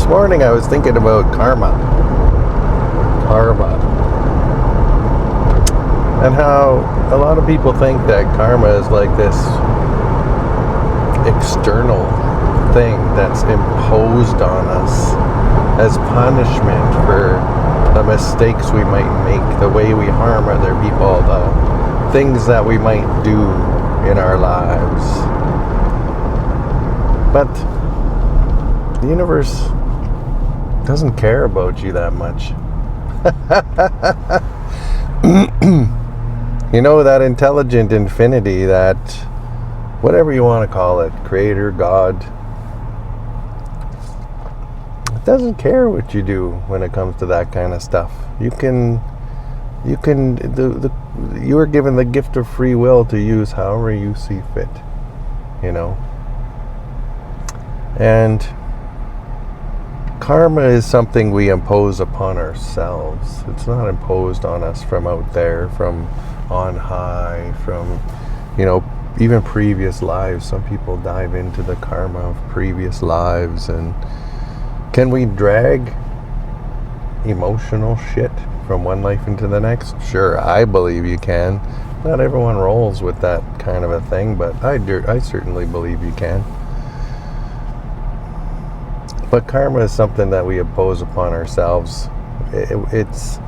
This morning I was thinking about karma. And how a lot of people think that karma is like this external thing that's imposed on us as punishment for the mistakes we might make, the way we harm other people, the things that we might do in our lives. But the universe doesn't care about you that much. You know, that intelligent infinity, that whatever you want to call it, creator, God, it doesn't care what you do when it comes to that kind of stuff. You are given the gift of free will to use however you see fit, you know. And karma is something we impose upon ourselves. It's not imposed on us from out there, from on high, from, you know, even previous lives. Some people dive into the karma of previous lives. And can we drag emotional shit from one life into the next? Sure, I believe you can. Not everyone rolls with that kind of a thing, but I certainly believe you can. But karma is something that we impose upon ourselves. It's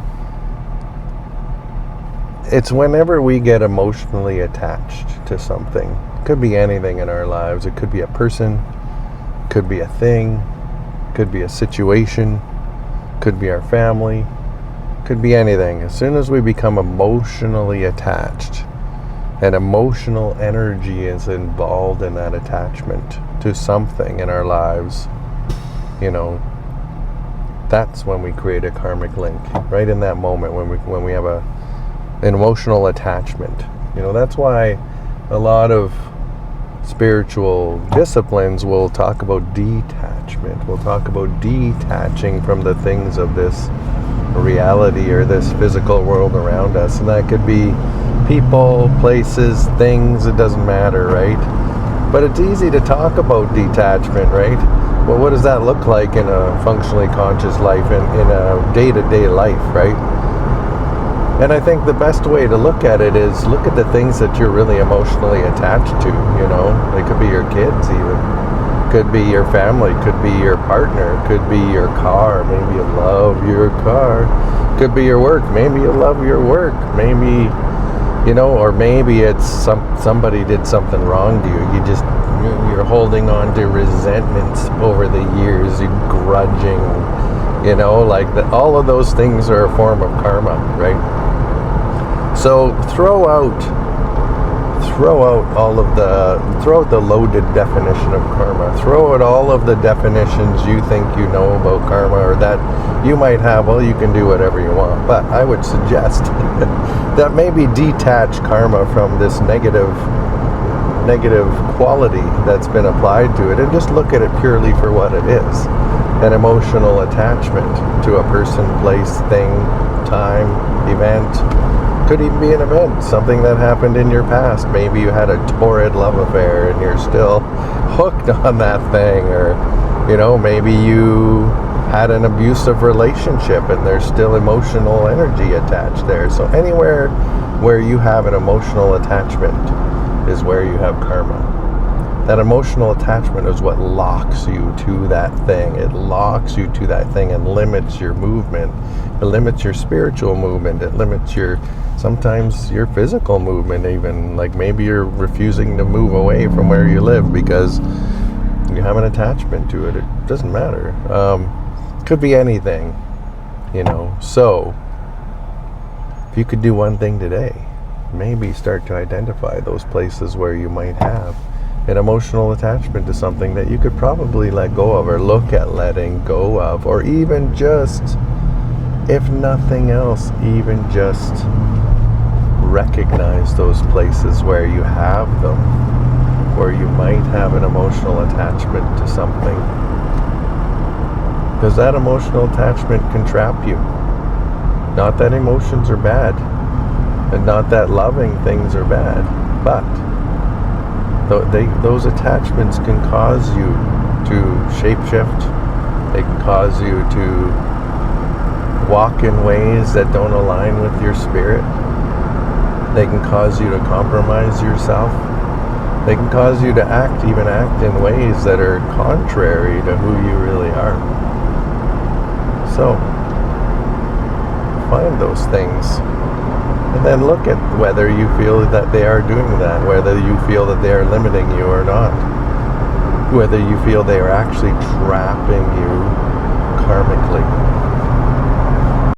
whenever we get emotionally attached to something. It could be anything in our lives. It could be a person, could be a thing, could be a situation, could be our family, could be anything. As soon as we become emotionally attached, and emotional energy is involved in that attachment to something in our lives, you know, that's when we create a karmic link. Right in that moment when we have an emotional attachment. You know, that's why a lot of spiritual disciplines will talk about detachment. We'll talk about detaching from the things of this reality or this physical world around us. And that could be people, places, things, it doesn't matter, right? But it's easy to talk about detachment, right? Well, what does that look like in a functionally conscious life, in a day-to-day life, right? And I think the best way to look at it is look at the things that you're really emotionally attached to, you know? It could be your kids even. Could be your family, could be your partner, could be your car. Maybe you love your car. Could be your work. Maybe you love your work. Maybe, you know, or maybe it's somebody did something wrong to you. You're holding on to resentments over the years, you're grudging, you know, like all of those things are a form of karma, right? So throw out the loaded definition of karma. Throw out all of the definitions you think you know about karma, or that you might have. Well, you can do whatever you want, but I would suggest that maybe detach karma from this negative quality that's been applied to it, and just look at it purely for what it is: an emotional attachment to a person, place, thing, time, event. Could even be an event, something that happened in your past. Maybe you had a torrid love affair and you're still hooked on that thing, or, you know, maybe you had an abusive relationship and there's still emotional energy attached there. So anywhere where you have an emotional attachment is where you have karma. That emotional attachment is what locks you to that thing. It locks you to that thing and limits your movement. It limits your spiritual movement. It limits sometimes your physical movement even. Like maybe you're refusing to move away from where you live because you have an attachment to it. It doesn't matter. Could be anything, you know. So if you could do one thing today, maybe start to identify those places where you might have an emotional attachment to something that you could probably let go of, or look at letting go of, or even just, if nothing else, even just recognize those places where you have them, where you might have an emotional attachment to something. Because that emotional attachment can trap you. Not that emotions are bad, and not that loving things are bad, but those attachments can cause you to shapeshift. They can cause you to walk in ways that don't align with your spirit. They can cause you to compromise yourself. They can cause you to act in ways that are contrary to who you really are. So, find those things. And then look at whether you feel that they are doing that, whether you feel that they are limiting you or not. Whether you feel they are actually trapping you karmically.